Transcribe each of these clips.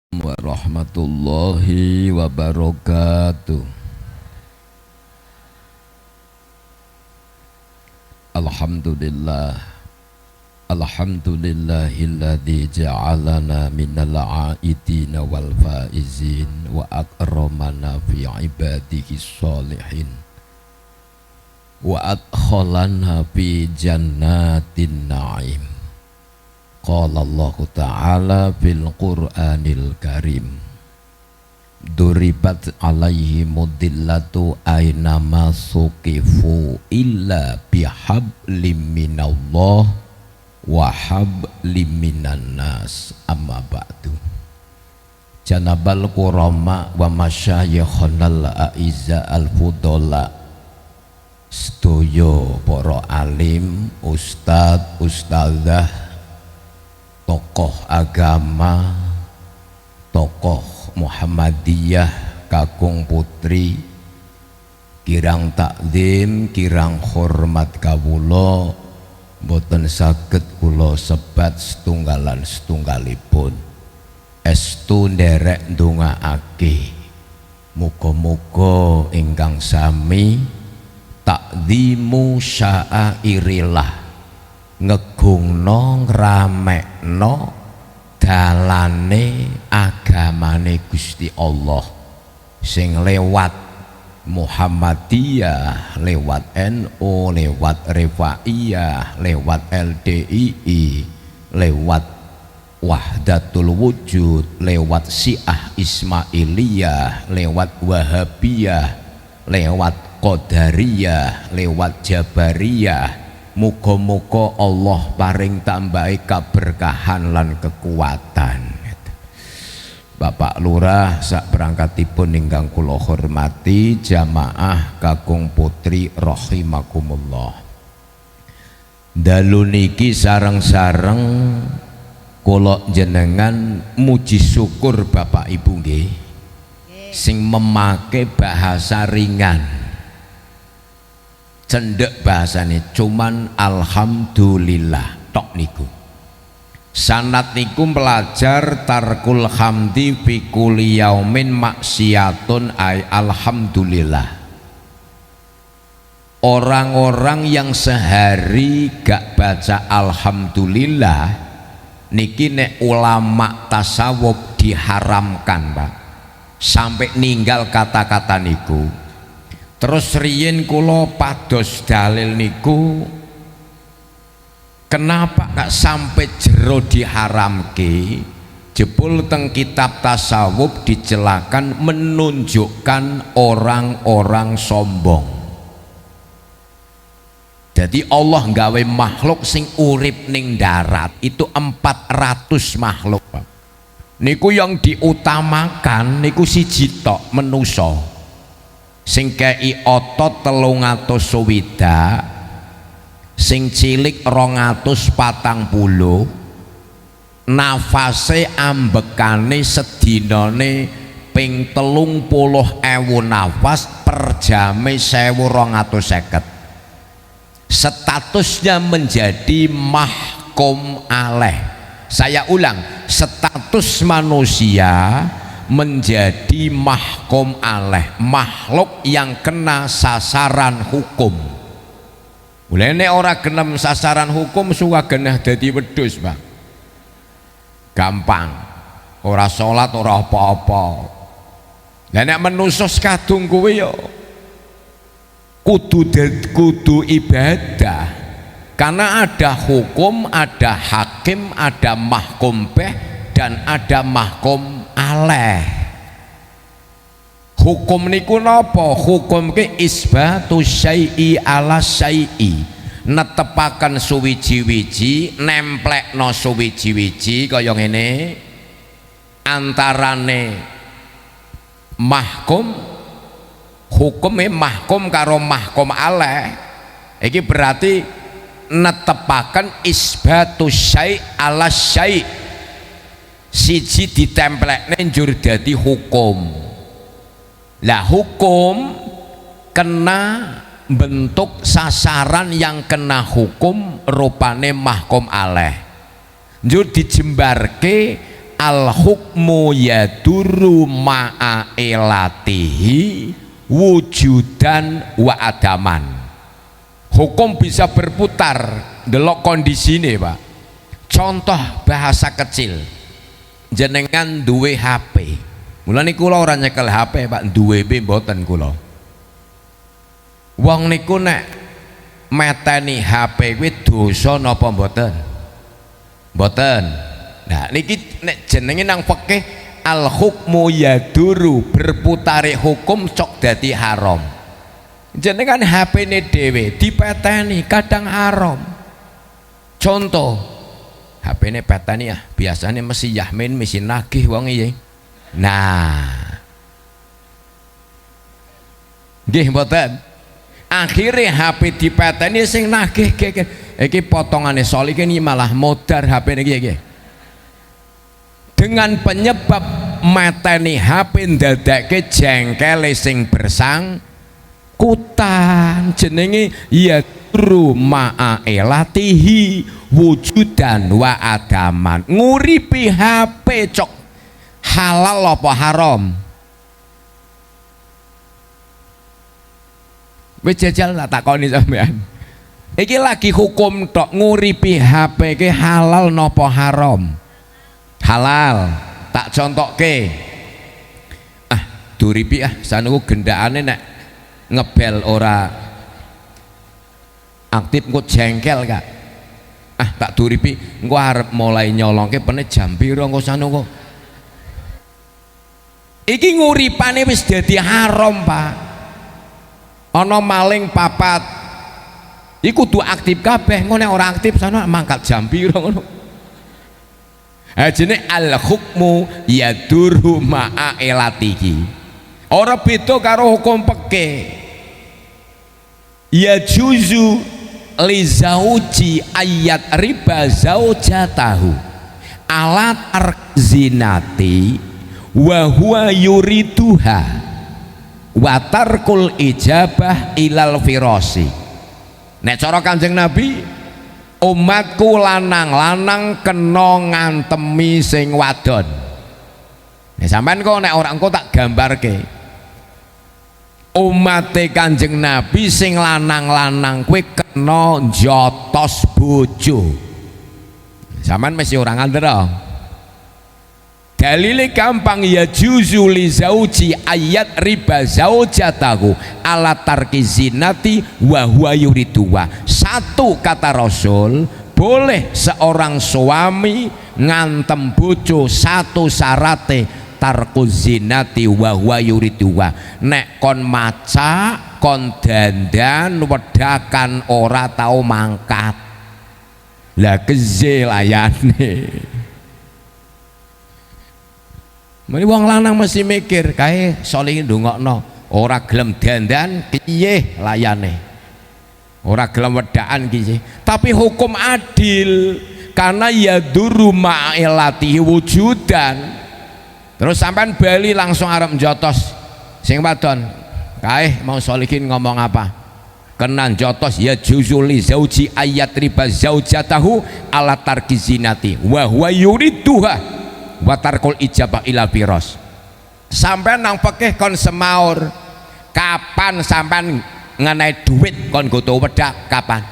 Warahmatullahi wabarakatuh. Alhamdulillah, alhamdulillahilladzi ja'alana minal aidina wal faizin wa akramana fi ibadihi sholihin wa adkhalana fi jannatin na'im. Qala Allah Ta'ala fil Qur'anil Karim, duribat alaihi mudillatu aynama suqifu illa bihablim minallah wa hablim minan nas. Amma ba'du. Janabal qurama wa masyayikhonal a'izza al-fudola, sedoyo para alim, ustad, ustadzah, tokoh agama, tokoh Muhammadiyah kakung putri, kirang takzim, kirang hormat kawula, boten saged kula sebat setunggalan setunggalipun. Estu nderek ndongaake muga-muga ingkang sami takzimu sya'airillah, ngegungno ngramekno dalane agamane Gusti Allah sing lewat Muhammadiyah, lewat NU, lewat Rifaiyah, lewat LDII, lewat Wahdatul Wujud, lewat Syiah Ismailiyah, lewat Wahabiyah, lewat Qadariyah, lewat Jabariyah. Muga-muga Allah paring tambahi kaberkahan lan kekuatan. Bapak Lurah sak berangkatipun ingkang kula hormati, jamaah kakung putri rahimakumullah. Dalu niki sareng-sareng kula jenengan muji syukur Bapak Ibu nggih sing memakai bahasa ringan. Cendek bahasane cuman alhamdulillah tok niku. Sanat niku pelajar tarkul hamdi fi kulli yaumin maksiatun ay alhamdulillah. Orang-orang yang sehari gak baca alhamdulillah niki nek ulama tasawuf diharamkan, Pak. Sampai ninggal kata-kata niku. Terus riyen kula pados dalil niku, kenapa gak sampai jero diharamke? Jebul teng kitab tasawuf dicelakan menunjukkan orang-orang sombong. Jadi Allah nggawe makhluk sing urip ning darat itu 400 makhluk. Niku yang diutamakan niku siji tok, manusa. Sing kei otot 300 swidak, sing cilik 240, nafase ambekane sedinane ping 30.000 nafas per jame 1250. Statusnya menjadi mahkum alaih. Saya ulang, status manusia menjadi mahkum alaih, makhluk yang kena sasaran hukum. Mulane ora genem sasaran hukum suka genah dadi wedhus, Pak. Gampang. Ora salat, ora apa-apa. Lah nek manusa kadung kuwi ya kudu ibadah. Karena ada hukum, ada hakim, ada mahkum bih dan ada mahkum alaih. Hukum niku napa? Hukum ke isbatu syai'i ala syai'i, netepaken suwiji-wiji, nemplekno suwiji-wiji kaya ngene. Antarane mahkum, hukume mahkum karo mahkum alaih iki berarti netepaken isbatu syai' ala syai', siji ditemplekne njur dadi hukum. Lah hukum kena bentuk sasaran yang kena hukum rupane mahkum alaih, njur dijembarke al hukmu yaduru ma'a ilatihi wujudan wa adaman. Hukum bisa berputar delok kondisine Pak. Contoh bahasa kecil, jenengan duwe HP. Mulane kula ora nyekel HP Pak, duwe mboten kula. Wong niku nek meteni HP kuwi dosa napa mboten? Mboten. Nah niki nek jenenge nang fikih al hukmu yaduru, berputare hukum cok dadi haram. Jenengan HP-ne dhewe dipeteni kadang haram. Contoh HP-ne peteni ya, biasanya mesti Yahmin mesti nagih wong iki. Nah. Nggih mboten. Akhirnya HP dipeteni sing nagih iki potongane Sol iki malah modar HP niki. Dengan penyebab mateni HP ndadake jengkele sing bersangkutan, jenenge yadru ma'a ilatihi wujudan wa adaman. Nguripi HP cok halal apa haram? Wis jajal tak takoni sampean. Iki lagi hukum tok, nguripi HP ke halal napa haram? Halal. Tak contokke. Duripi sanuku gendakane nek ngebel ora aktif engko jengkel Kak. Tak duripi engko arep mulai nyolongke pene jam pira engko sanuku. Iki nguripane wis dadi haram Pak. Ana maling papat iku kudu aktif kabeh, ngono nek ora aktif sana mangkat jam pira ngono. Jenenge al hukmu yaduru ma'a ilatihi. Ora beda karo hukum fikih. Ya juzu li zauji ayat riba zaujatahu alat zinati wa huwa yuriduha wa tarkul ijabah ilal firasi. Nek cara Kanjeng Nabi, umatku lanang-lanang kena ngantemi sing wadon. Nek sampean kok nek ora engko tak gambarke. Umate Kanjeng Nabi sing lanang-lanang kuwi kena njotos bojo. Sampean mesti ora ngandera. Dalile gampang, ya juzu li zauji ayat riba zaujatahu ala tarki zinati wa huwa yuriduwa. Satu kata Rasul, boleh seorang suami ngantem bojo, satu syarate tarku zinati wa huwa yuriduwa. Nek kon maca, kon dandan wedakan ora tau mangkat. Lah keze layane. Mari wong lanang mesti mikir, kae Solih ndongakno, ora gelem dandan piye layane. Ora gelem wedaan iki. Tapi hukum adil karena yaduru ma'ilatihi wujudan. Terus sampean bali langsung arep njotos sing wadon. Kae mau Solihin ngomong apa? Kena njotos ya juzuli zauji ayat riba zaujatahu ala tarki zinati wa huwa yuriduha watarkul ijabah ila firas. Sampai nang fikih kon semaur, kapan sampean ngenai duit kon goto wedak kapan?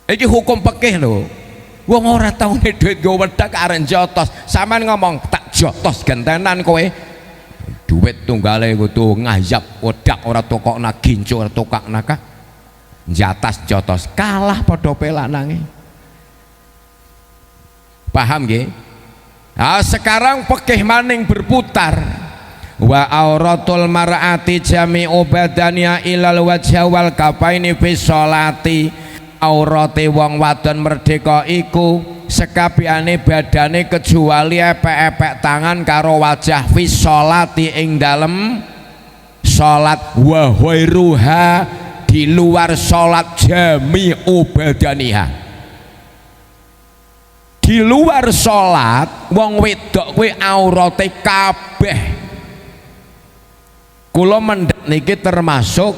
Iki hukum fikih lho. Wong ora tau nek duit go wedak arek jotos. Sampean ngomong tak jotos gentenan kowe. Duit tunggale goto ngajab wedak ora tokokna ginjo ora tokakna kah? Jatas jotos kalah padha pelanange. Paham nggih? Sekarang fikih maning berputar. Wa auratul mar'ati jami'u badaniha ilal wajha wal kafaini fi sholati. Aurate wong wadon merdeka iku sekabehane badane kecuali epek-epek tangan karo wajah fi sholati ing dalem salat wa ghairuha di luar sholat jami'u badaniha. Di luar sholat wong wedok kuwi aurate kabeh. Kula mendhet niki termasuk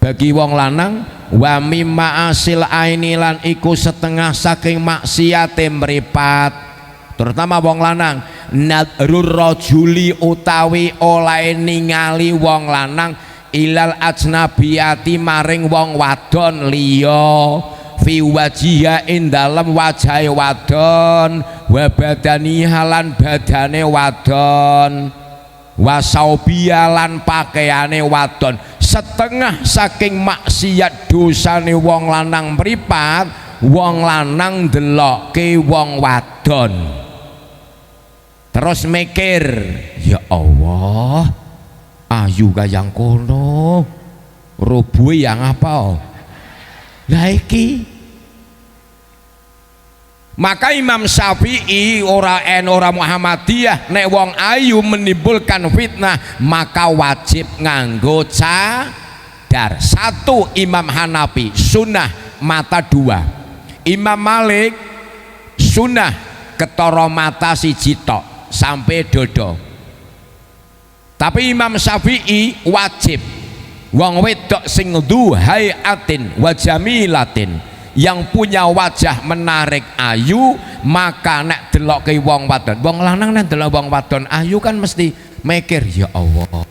bagi wong lanang, wa mimma asil aini lan iku setengah saking maksiate mripat, terutama wong lanang, nadrur rajuli utawi oleh ningali wong lanang ilal ajnabiyati maring wong wadon liya fi wajiha ing dalem wajahe wadon wa badani halan badane wadon wasaubiya lan pakaiane wadon, setengah saking maksiat dosane wong lanang mripat, wong lanang ndelokke wong wadon terus mikir, ya Allah ayu kayang kono rubuhe yang apa lah iki. Maka Imam Syafi'i ora Muhammadiyah nek wong ayu menimbulkan fitnah maka wajib nganggo cadar. Satu Imam Hanafi sunnah mata dua, Imam Malik sunnah ketara mata siji tok sampai dodo. Tapi Imam Syafi'i wajib wong wedok sing duhaiatin wa jamilatin, yang punya wajah menarik ayu, maka nek delokke wong wadon, wong lanang nek delok wong wadon ayu kan mesti mikir, ya Allah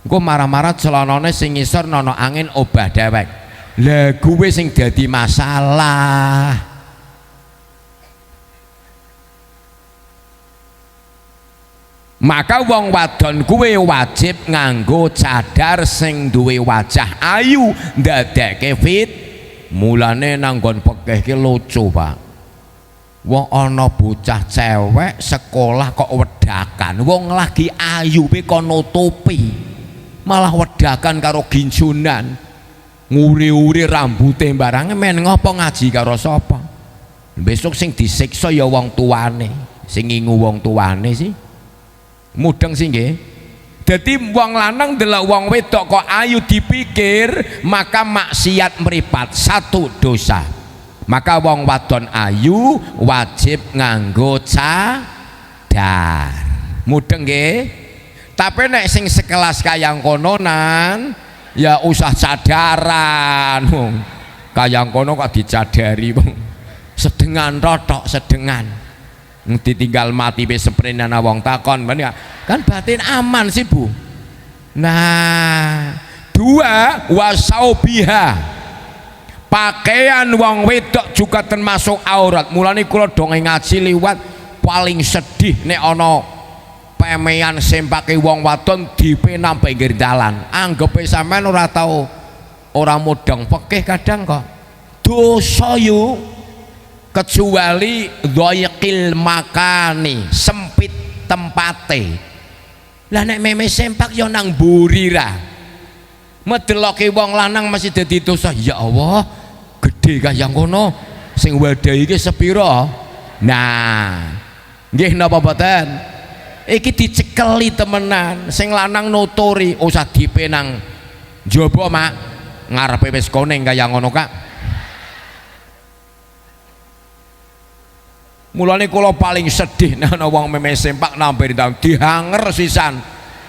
engko marah-marah celanane sing ngisor nono angin obah dewek, lah kuwe sing dadi masalah. Maka wong wadon kuwe wajib nganggo cadar sing duwe wajah ayu ndadekke fit. Mulane nanggon pekeh ki lucu Pak, wong ana bocah cewek sekolah kok wedakan, wong lagi ayu pe kok nutupi, malah wedakan karo ginjunan, nguri-uri rambute barange, men ngopo ngaji karo sapa? Besok sing disiksa ya wong tuane, sing ngingu wong tuane sih mudeng sih nggih. Jadi wong lanang ndelok wong wedok kok ayu dipikir, maka maksiat mripat, satu dosa. Maka wong wadon ayu wajib nganggo cadar. Mudeng nggih. Tapi nek sing sekelas kayang kononan ya usah cadaran. Kayang kono kok dicadari wong. Sedengan rotok sedengan. Ditinggal mati be seprenan wong takon kan batin aman sih Bu. Nah dua wasaubiha, pakaian wong wedok juga termasuk aurat. Mulane kula dongeng ngaji liwat paling sedih nek ana pemean sempake wong wadon dipenam pinggir dalan, anggepe sampean ora tau ora mudeng pekeh kadang kok dosa yuk, kecuali dhayiqil makani, sempit tempate. Lah nek meme sempak yo nang mburi ra, medeloke wong lanang masih dadi dosa. Ya Allah gede kayang kono sing wadahi iki sepira. Nah nggih napa boten iki dicekeli temenan, sing lanang nuturi usah dipenang njaba mak ngarepe wis koneng kaya ngono Kak. Mulane kula paling sedih nek ana wong meme sempak nampir ndang dihanger sisan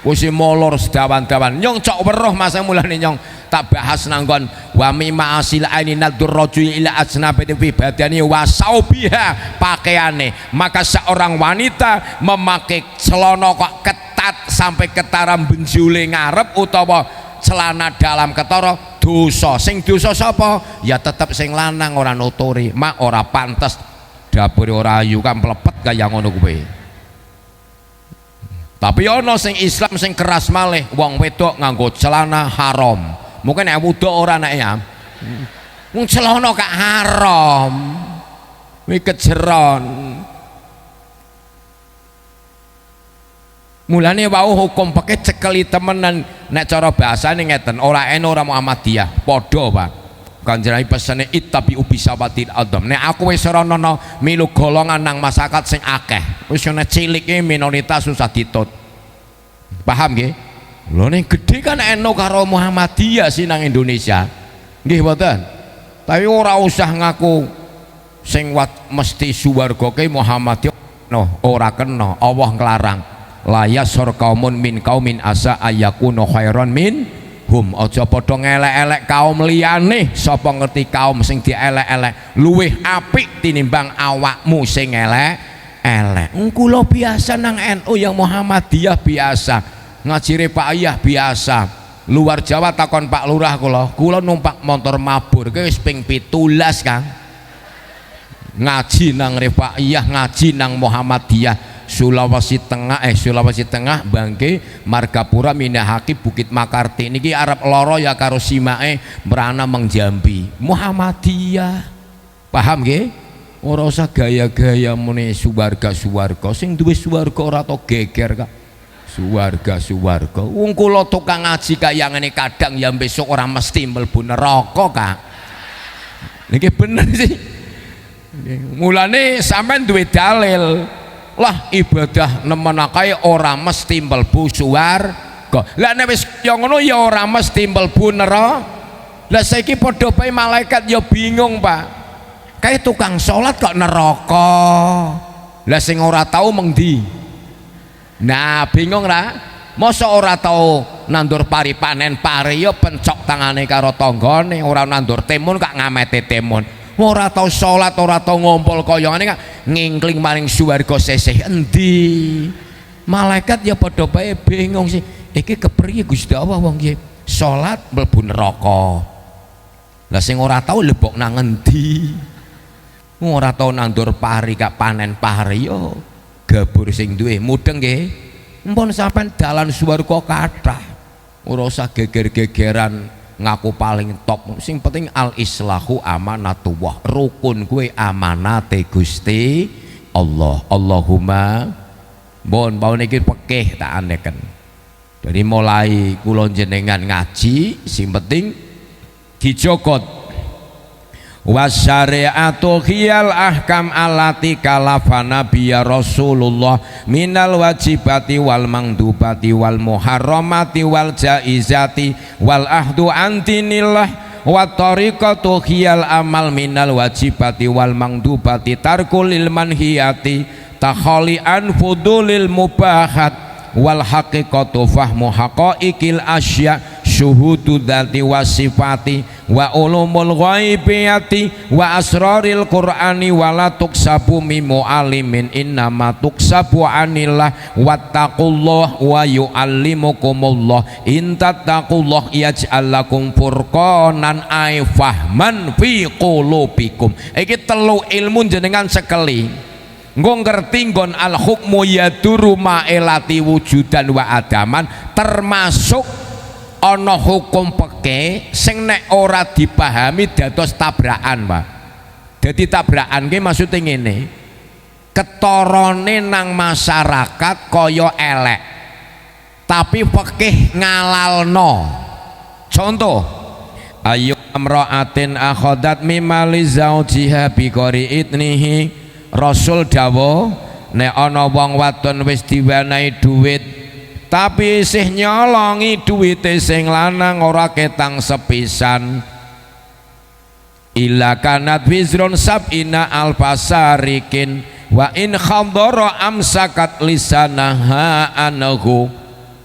wis molor sedawan-dawan nyong cok weruh masa mulane nyong tak bahas nanggon wa mimma asil aini nadur rajul ila ajnabati fi badani wa saubiha, pakaiane. Maka seorang wanita memakai celana kok ketat sampai ketara benjule ngarep utawa celana dalam ketara dosa. Sing dosa sapa? Ya tetep sing lanang ora nuturi, mak ora pantes dapure ora ayu kan plepet kaya ngono kuwi. Tapi ana sing Islam sing keras malih, wong wedok nganggo celana haram. Mungkin nek wudu ora nek ya. Wong celana kak haram. Kuwi kejeron. Mulane wau hukum pakai cekeli temenan nek cara bahasane ngeten, ora eno ora Muhammadiyah, padha Pak. Kanjeng Nabi pesene ittabi ubisawatil adam. Nek aku wis ora ana milu golongan nang masyarakat sing akeh, wis ana cilike minoritas susah ditut. Paham nggih? Lho ning gedhe kan eno karo Muhammadiyah sih nang Indonesia. Nggih mboten? Tapi ora usah ngaku sing mesti swarga ke Muhammadiyah. No, ora kena. Allah nglarang. La yasur qaumun min qaumin asa ayyakunu khairan aja padha ngelek-elek kaum liyane. Sapa ngerti kaum sing dielek-elek luwih apik tinimbang awakmu sing elek. Kula biasa nang NU yang Muhammadiyah biasa, ngajire Pak Ayah biasa. Luar Jawa takon Pak Lurah kula numpak motor mabur wis ping 17 Kang. Ngaji nang Pak Ayah, ngaji nang Muhammadiyah. Sulawesi Tengah bangke Margapura Minahaki Bukit Makarti niki arep loro ya karo simake merana mengjambi Muhammadiyah. Paham nggih? Ora usah gaya-gaya muni suwarga sing duwe suwarga ora to geger Kak. Suwarga wong kula tukang ngaji kaya ngene kadang ya besok ora mesti mlebu neraka Kak. Niki bener sih. Mulane sampean duwe dalil lah ibadah nemenake ora mesti mlebu swarga. Lah nek wis ya ngono ya ora mesti mlebu neraka. Lah saiki padha bae malaikat ya bingung Pak. Kae tukang salat kok neraka. Lah sing ora tau meng ndi? Nah, bingung ra? Masa ora tau nandur pari panen pari ya pencok tangane karo tanggane, ora nandur timun kok ngamete timun. Ora tau salat, ora tau ngompol kaya ngene kok ngingkling maring swarga sesih endi. Malaikat ya padha bae bingung sih. Iki kepriye Gusti Allah wong iki salat mlebu neraka. Lah sing ora tau lebok nang endi? Ora tau nandur pari kak panen pari yo gabur sing duwe mudeng nggih. Mpun sampean dalan swarga kathah. Ora usah geger-gegeran ngaku paling top, sing penting al islahu amanatullah, rukun kuwi amanate Gusti Allah. Allahumma bon bau niki pekeh tak aneken. Dari mulai kula jenengan ngaji sing penting dijogot wasyari'atu khiyal ahkam allati kalafana biya Rasulullah minal wajibati wal mangdubati wal muharramati wal jaizati wal ahdu antinillah wa tariqatu khiyal amal minal wajibati wal mangdubati tarkulil manhiyati takhali'an fudulil mubahat wal haqiqatu fahmu haqaiqil asya syuhudu dzati wa sifati wa ulumul ghaibiyati wa asraril qur'ani wa la tuksabu mimu alimin innama tuksabu anillah wattaqullah wa yu'allimukumullah in tattaqullah yaj'al lakum furqanan ay fahman fi qulubikum. Iki telu ilmu jenengan sekeli nggo ngerti nggon al hukmu yaduru ma'elati wujudan wa adaman, termasuk ana hukum peke sing nek ora dipahami dados tabrakan Pak. Dadi tabrakan ki maksude ngene, ketorone nang masyarakat kaya elek tapi pekeh ngalalno. Contoh ayu amraatin akhadat mimali zaujiha bi qari idnihi. Rasul dawuh nek ana wong wadon wis diwenehi dhuwit tapi isih nyolongi duwite sing lanang ora ketang sepisan, illa kanat wizrun sab'ina alfasarikin wa in khadara amsakat lisanaha anhu.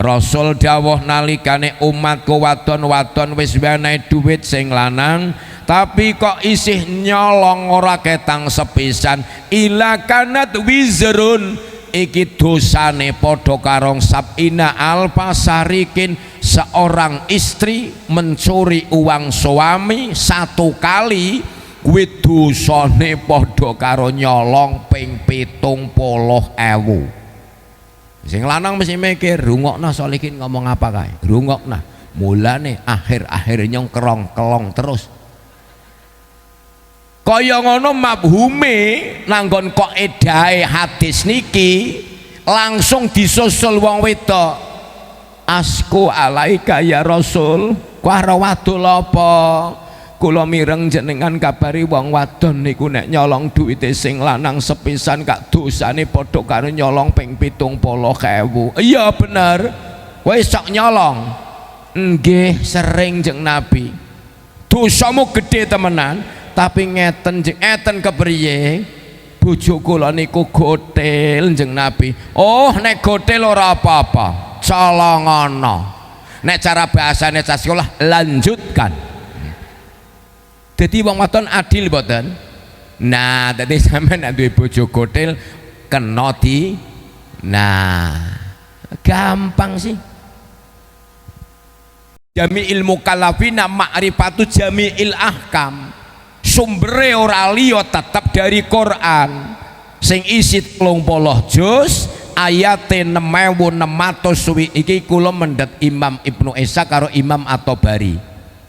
Rasul dawuh nalikane umatku wadon-wadon wis wenehi duwit sing lanang tapi kok isih nyolong ora ketang sepisan, illa kanat wizrun iki dosane padha karong sab'ina alfasarikin, seorang istri mencuri uang suami satu kali kuwi dosane padha karo nyolong ping 70.000. Sing lanang mesti mikir, rungokna Solikin ngomong apa kae, rungokna mulane akhir-akhir nyong kerong-kelong terus kaya ngono mabhume nanggon kok edahe hadis niki langsung disusul wong wedok, asku alaika ya Rasul, karo wadul apa kula mireng jenengan kabari wong wadon niku nek nyolong duwite sing lanang sepisan kak dosane padha karo nyolong ping 70.000. Iya bener, kowe sok nyolong? Nggih sering jeng Nabi. Dosamu gede temenan, tapi ngeten jeng eten kepriye bojo kula niku gotel jeng Nabi. Oh nek gotel ora apa-apa, colongono. nek cara bahasane cah sekolah lanjutkan. Jadi wong wadon adil mboten. Nah, tadi sampean nek duwe bojo gotil kena di gampang sih. Jami'il mukallafina ma'rifatu jami'il ahkam. Sumbere ora liya tetep dari Quran. Sing isi 30 juz ayate 6600 suwi iki kula mendhet Imam Ibnu Ishaq karo Imam At-Tabari.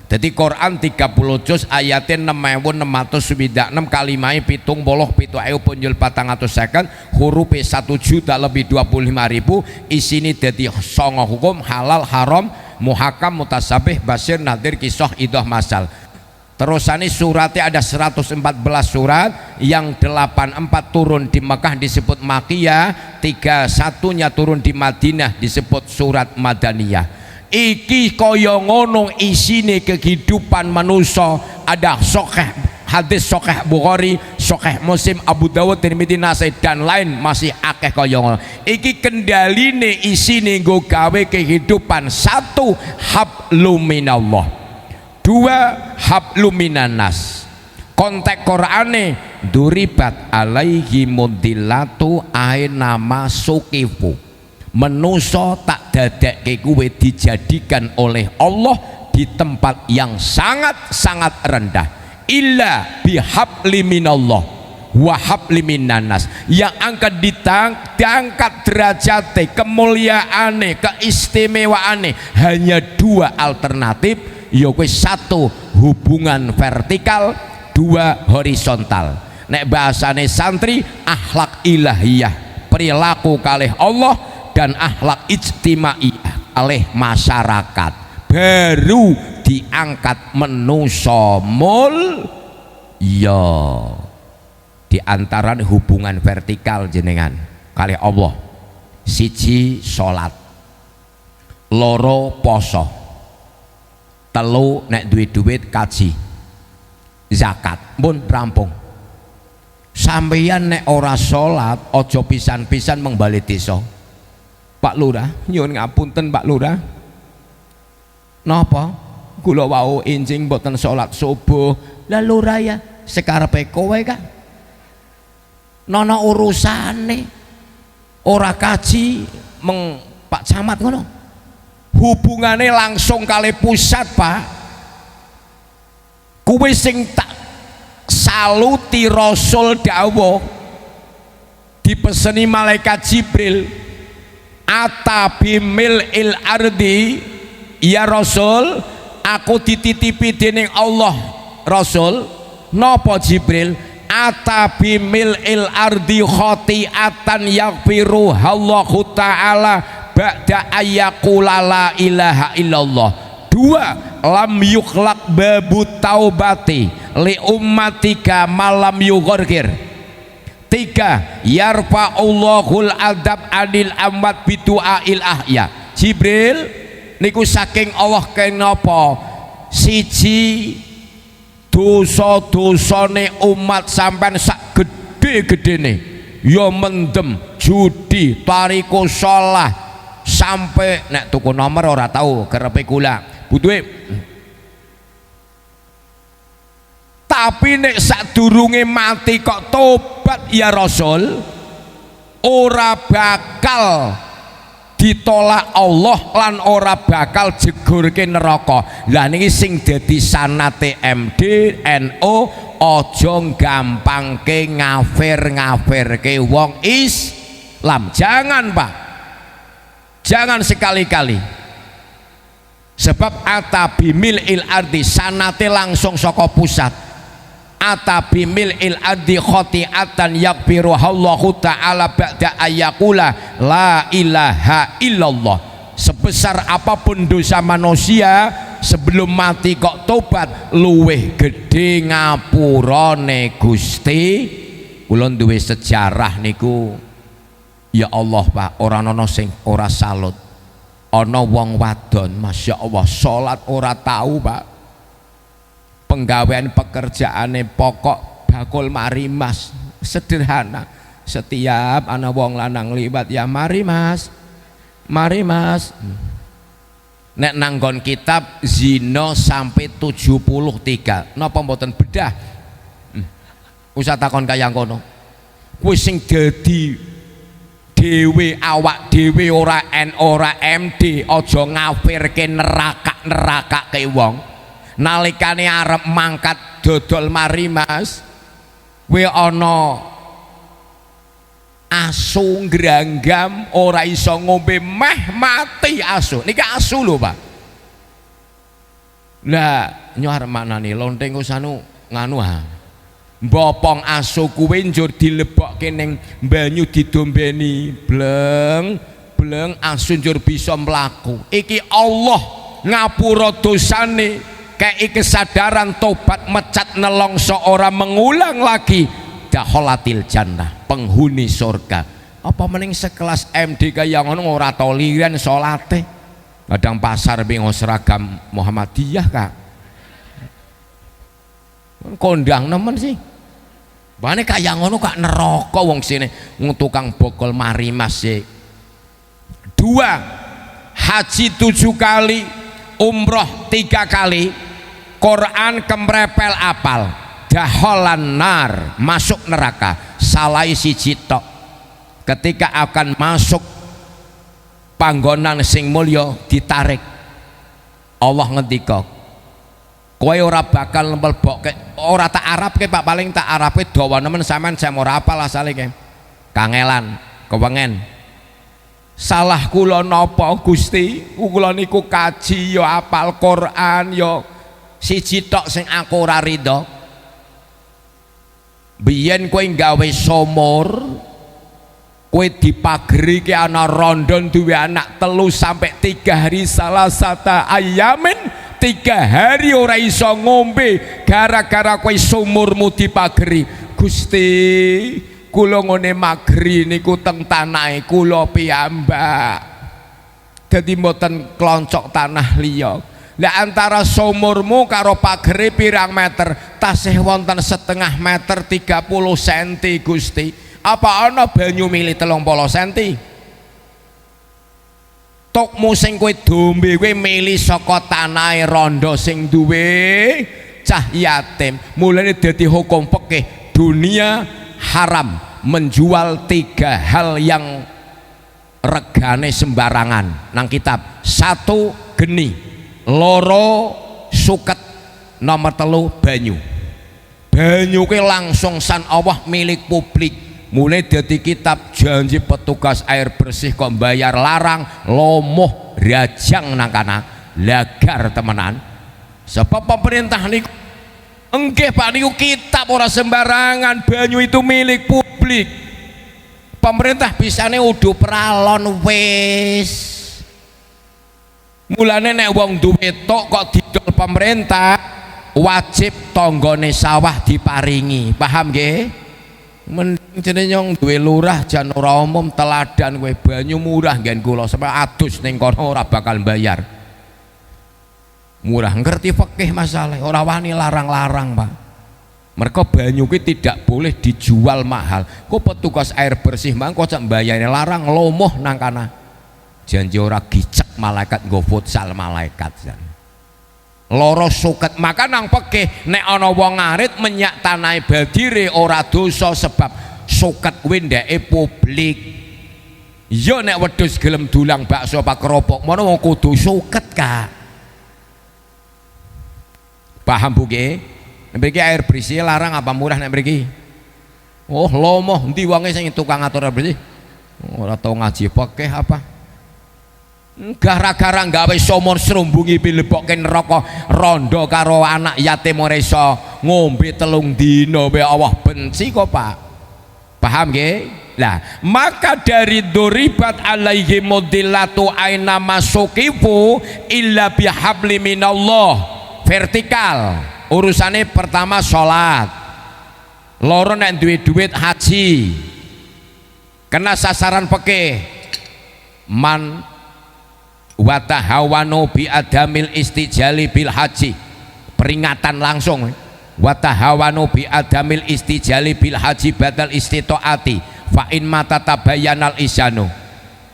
Jadi Quran 30 juz ayate 6626 kalimahe 70,750 hurufe 1.025.000 isine dadi 9 hukum halal haram muhakam mutasabih basir nadir kisah idah masal. Terusane suratnya ada 114 surat, yang 84 turun di Mekah disebut Makiyah, 31-nya turun di Madinah disebut surat Madaniyah. Iki kaya ngono isine kehidupan manusia, ada sahih hadis sahih Bukhari, sahih Muslim, Abu Dawud, Tirmidzi, Nasai dan lain masih akeh kaya ngono. Iki kendaline isine nggo gawe kehidupan. 1 hablum minallah, 2 hablum minannas. Konteks Qur'ane duribat alaihi mudillatu aina masukifu. Menuso tak dadekke kuwe dijadikan oleh Allah di tempat yang sangat-sangat rendah. Illa bihabli minallah wa habli minannas, yang akan diangkat derajate, kemuliaane, keistimewaane hanya 2 alternatif, yaitu 1 hubungan vertikal, 2 horizontal. Nek bahasane santri akhlak ilahiyah, perilaku kalih Allah, dan akhlak ijtimaiyah oleh masyarakat, baru diangkat menuso mulya. Di antara hubungan vertikal jenengan kali Allah, 1 salat, 2 poso, 3 nek duit kaji, zakat, pun rampung. Sampeyan nek ora salat aja pisan-pisan mengbali desa. Pak Lurah, nyuwun ngapunten Pak Lurah. Napa? Kula wau enjing mboten salat subuh. Lah Lurah ya, sekarepe kowe kah? Nono urusane. Ora kaji meng Pak Camat ngono. Hubungane langsung kali pusat, Pak. Kuwi sing tak saluti Rasul dawuh dipeseni malaikat Jibril, ata bimil il ardi ya Rasul, aku dititipi dening Allah. Rasul napa Jibril? Ata bimil il ardi khotiatan yaghfiru Allahu ta'ala ba'da ayyaqula la ilaha illallah. 2 lam yukhlaq babu taubati li ummatika malam yughorgir. 3 yarfa'ullahul adab anil amwat bidu'ail ahya. Jibril niku saking Allah kenapa? 1 dosa-dosane umat sampean sak gede-gedene ya mendem, judi, tariko shalah, sampai nek tuku nomor ora tahu kerepe kula butuhe. Tapi nek sadurunge mati kok tobat ya Rasul, ora bakal ditolak Allah lan ora bakal jegurke neraka. Lah niki sing dadi sanate MD NU, aja gampangke ngafir-ngafirke wong Islam. Jangan, Pak. Jangan sekali-kali. Sebab atabimil il ardi sanate langsung saka pusat. Atabimil il ardi khotiatan yaghfiru Allahu ta'ala ba'da ayyaqula la ilaha illallah. Sebesar apapun dosa manusia sebelum mati kok tobat, luweh gede ngapurane Gusti. Kula duwe sejarah niku ya Allah, Pak, ora ana sing ora salut. Ana wong wadon Masya Allah salat ora tahu, Pak. Penggawean pekerjaane pokok bakul marimas sederhana. Setiap ana wong lanang liwat ya mari Mas, mari Mas. nek nanggon kitab zina sampai 73 napa mboten bedah. Usah takon kaya ngono. Kuwi sing dadi dhewe awak dhewe ora MD, aja ngafirke nerakake wong. Nalikane arep mangkat dodol marimas, kowe ana asu ngranggam ora iso ngombe meh mati asu. Niki asu lho, Pak. Lah nyuar maknane lonteng usanu nganu ha. Mbopong asu kuwi njur dilebokke ning banyu didombeni bleng bleng asu njur bisa mlaku. Iki Allah ngapura dosane, kei kesadaran tobat mecat nelongso ora mengulang lagi. Dakholatil jannah, penghuni surga. Apa mending sekelas MD kaya ngono ora toliran salate. Kadang pasar bingung seragam Muhammadiyah Kak. Kondang nemen sih. Bane kaya ngono Kak neraka wong sini tukang bokol marimas sih. 2 haji 7 kali, umroh 3 kali, Quran kemrepel apal, daholan nar, masuk neraka, salai siji tok. Ketika akan masuk panggonan sing mulya ditarik, Allah ngendika, kowe ora bakal mlebokke, ora tak arapke Pak, paling tak arape dawa nemen sampean saya ora apal asale ke. Kangelan, kewengen. Salah kula napa Gusti? Kula niku kaji ya apal Quran ya siji tok sing aku ora ridho. Biyen kowe gawe sumur, kowe dipageri ki ana rondo duwe anak 3 sampai 3 hari salah sata ayamin, 3 hari ora iso ngombe gara-gara kowe sumurmu dipageri. Gusti, kula ngene magri niku teng tanahe kula piyambak. Dadi mboten kloncok tanah liya. Lah antara sumurmu karo pagere pirang meter? Tasih wonten 0,5 meter 30 cm Gusti. Apa ana banyu mili 30 cm? Tokmu sing kowe dombe kowe mili saka tanahe rondo sing duwe cah yatim. Mulane dadi hukum fikih dunia haram menjual 3 hal yang regane sembarangan nang kitab. 1 geni, 2 suket, nomor 3 banyu. Banyu ke langsung san Allah milik publik. Mulai dari kitab janji petugas air bersih kok bayar larang, lomoh rajang nang kana lagar temenan. Sebab pemerintah niku enggih Pak niku kitab ora sembarangan, banyu itu milik publik. Pemerintah bisane udu pralon wis. Mulane nek wong duwe tok kok didol pemerintah, wajib tanggane sawah diparingi. Paham nggih? Mending jenenge nyong duwe lurah jan ora umum teladan kowe banyu murah nggen kula sampe adus ning kono ora bakal bayar. Murah ngerti fikih masalah, ora wani larang-larang Pak. Mereka banyu ki tidak boleh dijual mahal. Kok petugas air bersih mangko cak mbayane larang lomoh nang kana. Janji ora gicek malaikat nggo futsal malaikat jan. Loro suket, maka nang fikih nek ana wong ngarit menyak tanahe badire ora dosa sebab suket kuwi ndeke publik. Ya nek wedhus gelem dulang bakso apa keropok mono wong kudu suket Kak. Paham Bu nggih? Mriki air bersih larang apa murah nek mriki? Oh, lomoh endi wonge sing tukang ngatur air bersih? Ora tau ngaji fikih apa? Gara-gara gawe sumur serumbungi pilebokke neraka rondo karo anak yatim ora iso ngombe 3 dina be Allah benci kok Pak. Paham nggih? Lah, maka dari duribat alaihi mudillatu aina masukifu illa bihabli minallah. Vertikal urusane pertama sholat, loro nek duwe duit haji, kena sasaran fikih man watahawanu bi adamil istijali bil haji, peringatan langsung watahawanu bi adamil istijali bil haji badal istitoati fa in mata tabayyanal isyanu.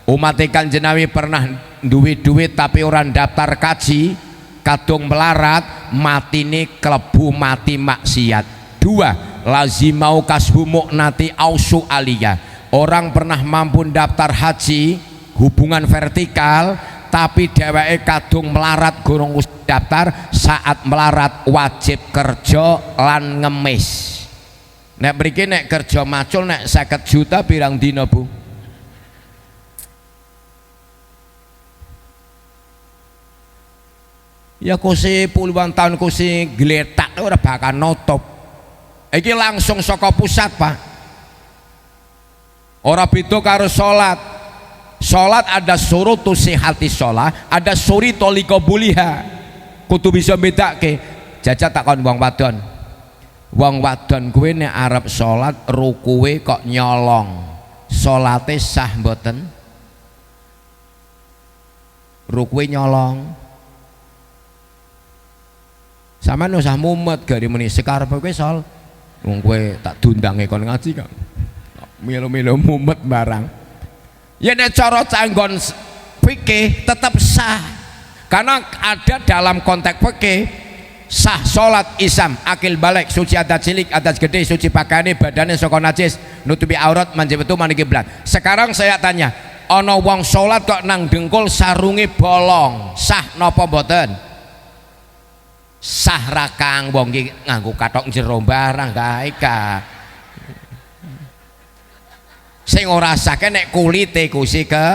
Umat Kanjeng Nabi pernah duwe duit tapi orang daftar kaji kadung melarat matine klebu mati maksiat. Dua, lazimau kasbu mu'nati ausu aliyah, orang pernah mampu daftar haji hubungan vertikal tapi dheweke kadung melarat gurung daftar, saat melarat wajib kerja lan ngemis. Nek mriki nek kerja macul nek 50 juta pirang dina Bu? Ya kusi puluhan tahun kusi gletak ora bakal nutup. Iki langsung saka pusat Pak. Ora beda karo salat. Salat ada surutu sihati sholat, ada suri toliko buliha. Kudu bisa bedake. Jajal takon wong wadon. Wong wadon kuwi nek arep salat rukuwe kok nyolong. Salate sah mboten? Rukuwe nyolong. Sampeyan usah mumet gari muni sekarepe kowe sol. Wong kowe tak dundange kon ngaji kok. Milo-milo mumet barang. Ya nek cara canggon fikih tetap sah. Karena ada dalam konteks fikih sah salat isam akil balik suci adat cilik adat gede suci pakaiane badannya saka najis nutupi aurat manjibetu mani kiblat. Sekarang saya tanya, ana wong salat kok nang dengkul sarunge bolong, sah napa mboten? Sah ra Kang, wong iki nganggo kathok jero barang kae ka. Sing ora sah nek kulite kusi ke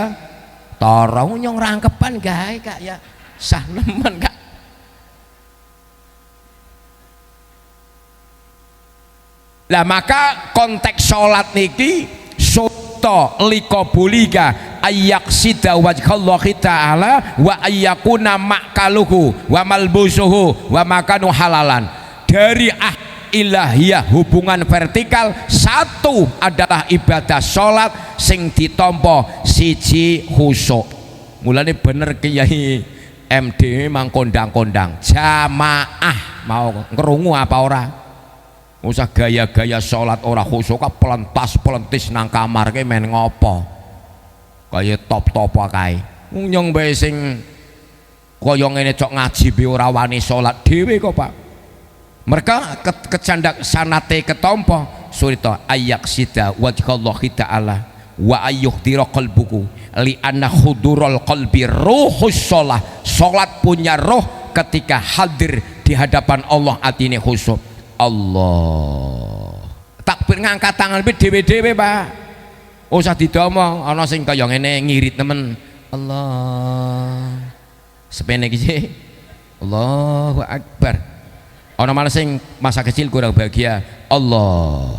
torong nyong rangkepan gae Kak ya sah nemen Kak. Lah maka konteks salat niki soto likobuliga ayak sida wajhallahi ta'ala wa ayyakuna makaluhu wa malbusuhu wa makanu halalan. Dari ilahiyah hubungan vertikal satu adalah ibadah sholat sing ditompo siji khusuk. Mulane bener Kiai MD mang kondang-kondang jamaah mau ngerungu apa ora usah gaya-gaya sholat ora khusuk pelentas-pelentis nang kamar ke men ngopo kaya top-top kae nyong bae sing kaya ngene cok ngaji be ora wani sholat dhewe kok Pak. Mereka kecandak sanate ketompo surita ayak sida wajhallahi ta'ala wa ayyuhdira qalbuku li anna khudurul qalbi ruhus sholah. Sholat punya roh ketika hadir di hadapan Allah atine khusyuk. Allah takbir ngangkat tangan be dhewe-dhewe Pak, usah didomong ana sing kaya ngene ngirit temen Allah sepene iki Allahu Akbar. Ana malah sing masa kecil kurang bahagia Allah.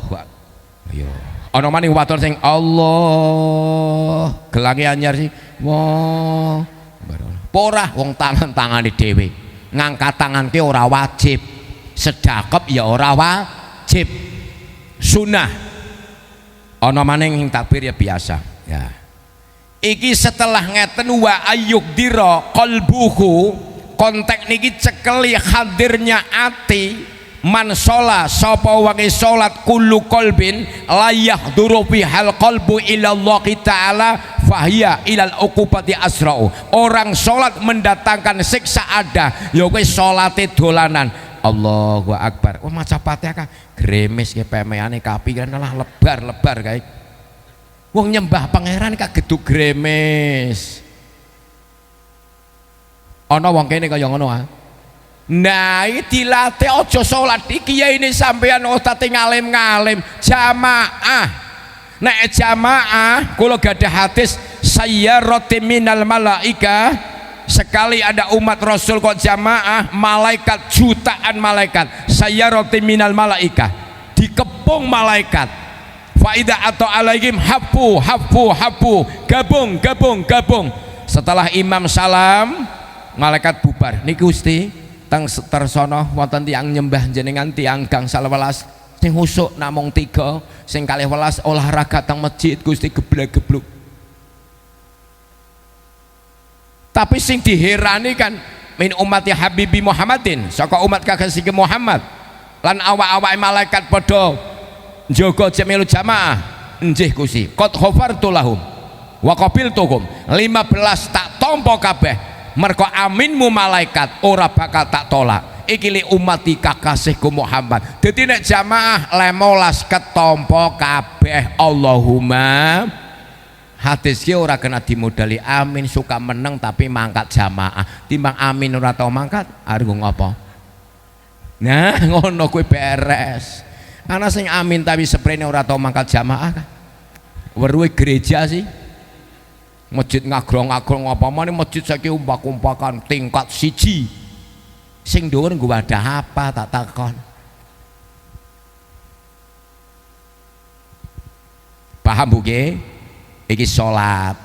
Ayo. Ana maning waton sing Allah gelange anyar sih. Wah. Ora wong tangane dhewe. Ngangkat tangan ki ora wajib. Sedekap ya ora wajib. Sunah. Ana maning takbir ya biasa. Ya. Iki setelah ngeten wa ayyukdira qalbuhu konteks niki cekeli hadirnya ati man sholat sapa wangi sholat kullu qalbin layah durufi hal qalbu ilallah ta'ala fahiyya ilal uqubati asra'u. Orang sholat mendatangkan siksa ada ya kowe sholate dolanan Allahu Akbar. Oh maca Fatihah kan gremes ke pemeane kapikiran lah lebar-lebar kae wong nyembah pangeran kak gedug gremes. Ana wong kene kaya ngono ah. Nah, iki dilatih aja salat iki ya ini sampean ustaz ngalim-ngalim jamaah. Nek jamaah kula gadah hadis sayyarati minal malaika, sekali ada umat Rasul kok jamaah malaikat jutaan malaikat sayyarati minal malaika dikepung malaikat faida atau alaihim hafu gabung setelah imam salam malaikat bubar niki Gusti teng tersono wonten tiyang nyembah jenengan tiyang gangsal welas sing husuk namung 3 sing 12 olahraga teng masjid Gusti geblek-gebluk. Tapi sing diherani kan min umati Habibi Muhammadin saka umat kekasih Muhammad lan awak-awake malaikat padha njaga jamilu jamaah nggih Gusti qad ghafartu lahum wa qabiltuhum 15 tak ketompo kabeh mergo aminmu malaikat ora bakal tak tolak. Iki li umati kakasihku Muhammad. Dadi nek jamaah 15 ketompo kabeh Allahumma. Hadis ki ora kena dimodali amin suka meneng tapi mangkat jamaah. Timbang amin ora tau mangkat arep ngopo? Nah, ngono kuwi beres. Ana sing amin tapi seprene ora tau mangkat jamaah. Weruhe gereja sih. Masjid ngagrong-ngagrong apa meneh masjid saiki umpak-umpakan tingkat siji. Sing dhuwur nggo wadah apa tak takon. Paham Bu nggih? Iki sholat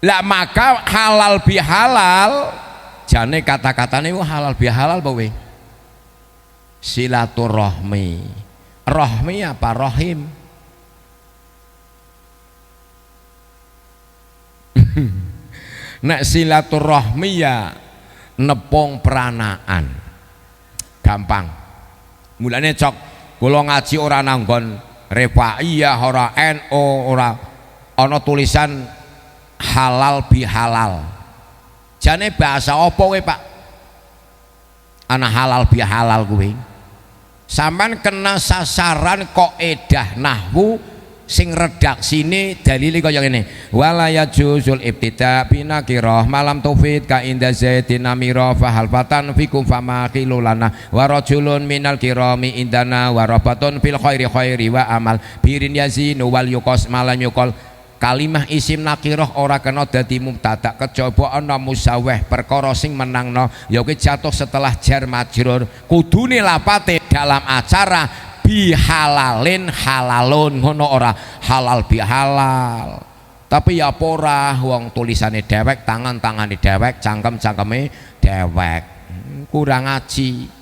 lah maka halal bihalal jane kata-katane halal bihalal apa we silaturahmi rahmi apa rahim nek silaturahmi ya nepung peranaan gampang mulane cok kula ngaji ora nanggon Refaiyah ora NU ora ana tulisan halal bihalal jane bahasa apa kowe Pak ana halal bihalal kuwi sampean kena sasaran kaidah nahwu sing redaksine dalile kaya ngene wala yajuzul ibtida binakirah malam tufid ka inda zaitin namira fa halfatan fikum famakilulana wa rajulun minal kirami indana wa rabatun fil khairi wa amal birin yazinu wal yuqas malam yuqal kalimah isim nakirah ora kena dadi mubtada kejaba ana musaweh perkara sing menangno ya kuwi jatuh setelah jar majrur kudune lapate dalam acara bihalalin halalun ngono ora halal bihalal tapi ya ora wong tulisane dewek tangan-tangane dewek cangkem-cangkeme dewek kurang ngaji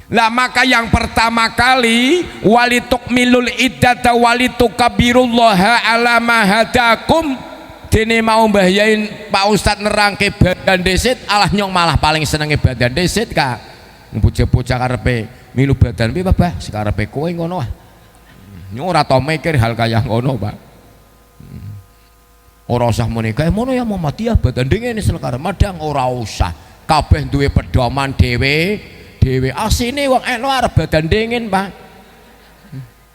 lah maka yang pertama kali walitukmilul iddata walitukabbirullaha ala ma hadakum dene mau Mbah Yain Pak Ustad nerangke badan desit alah nyong malah paling senenge badan desit Kak bocah-bocah karepe milu badan piye Pak sekarepe kowe ngono ah nyong ora tau mikir hal kaya ngono Pak ora usah muni kae ngono ya Muhammadiyah badan dingin selekar madang ora usah kabeh duwe pedoman dhewe asine wong eno arep badan dingin Pak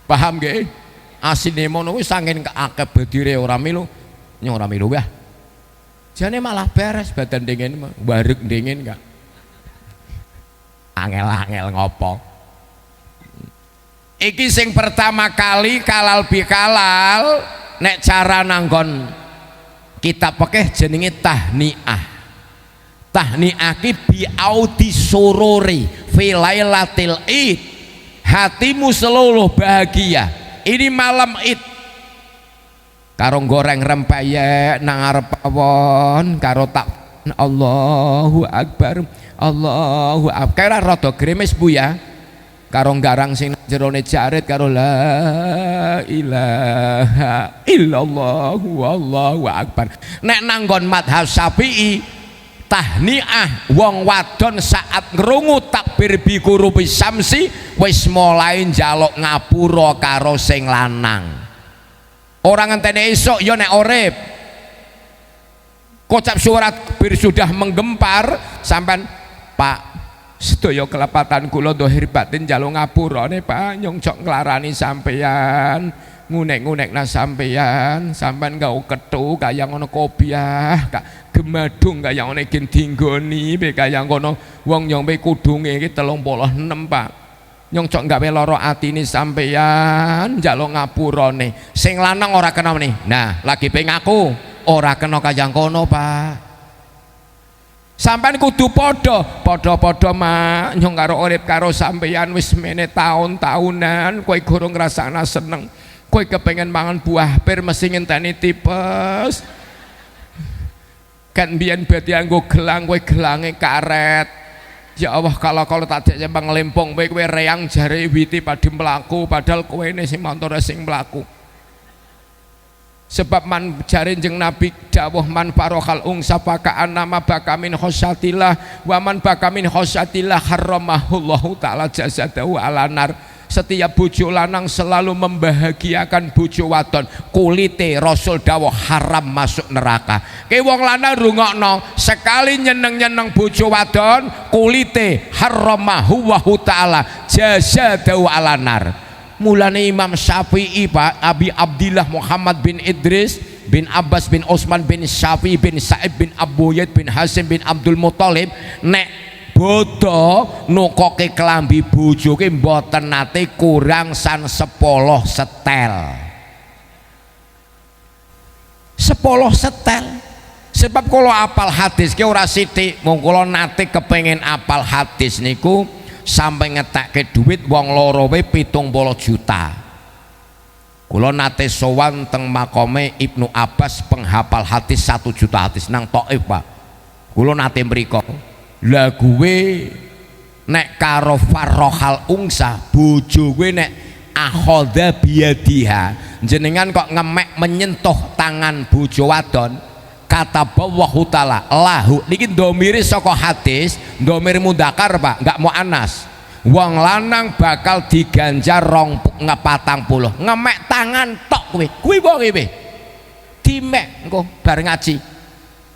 paham nggih asine mono kuwi saking akeh bedire ora milu nyong ora milu ya jane malah beres badan dingin wareg dingin Kak angel-angel ngopo iki sing pertama kali kalal bikalal nek cara nanggon kitab pekeh jenenge tahniah ki bi audi sururi fi lailatil id hatimu selalu bahagia ini malam id karo goreng rempeyek nang arep pawon karo tak Allahu akbar Allahu akbar rada gremes Bu ya karo garang sing jerone jarit karo la ilaha illallah wallahu akbar nek nanggon madhab Syafi'i tahniah wong wadon saat ngrungu takbir bi kurubi samsi wis mulai njaluk ngapura karo sing lanang ora ngenteni esuk ya nek urip kocap surat bir sudah menggempar sampean Pak sedaya kelepatan kula dohir batin njaluk ngapurane Pak nyong cok nglarani sampeyan ngunek-ngunekna sampeyan gak kethu kaya ngono kopiah kak gemadung kaya ngene iki dinggoni be kaya ngono wong nyong pe kudunge iki 36 Pak nyong cok gawe lara atine sampeyan njaluk ngapurane sing lanang ora kena meneh nah lagi pe ngaku ora kena kaya ngono Pak sampean kudu padha mak nyong karo urip karo sampeyan wis mene taun-taunan kowe gurung ngrasakna seneng kowe kepengen mangan buah pir mesti ngenteni tipes kan biyen badhe anggo gelang kowe gelange karet ya Allah kalau tak dek nyembang lempong kowe reang jare witi padhe mlaku padahal kowe ne sing montore sing mlaku sebab man jare jeng Nabi dawuh man farohal ungsa pakaan nama bakamin khosatillah wa man bakamin khosatillah haramahullahu ta'ala jazadahu ala nar setiap bojo lanang selalu membahagiakan bojo wadon. Kulite Rasul dawuh haram masuk neraka. Ki wong lanang rungokno, sekali nyeneng-nyeneng bojo wadon kulite haramahu wa ta'ala jazadahu ala nar. Mulane Imam Syafi'i Pak Abi Abdillah Muhammad bin Idris bin Abbas bin Utsman bin Syafi'i bin Sa'id bin Abu Yaid bin Hasim bin Abdul Muthalib nek bodo nukoke kelambi bojoke mboten nate kurang san 10 setel. 10 setel. Sebab kalau apal hadis ki ora sithik, mung kula nate kepengin apal hadis niku sampai ngetekke duit wong loro we 70 juta. Kula nate sowan teng makome Ibnu Abbas penghafal hadis 1 juta hadis nang Thaif Pak. Kula nate mriko. Lah gue nek karo farrohal ungsa bojo gue nek akhoda biadiha jenengan kok ngemek menyentuh tangan bojo wadon kata bawahu ta'ala lahu niki domiri saka hadis domir mudakar Pak nggak mau anas wong lanang bakal diganjar 40 ngemek tangan tok kuwi wong iki dimek engko bar ngaji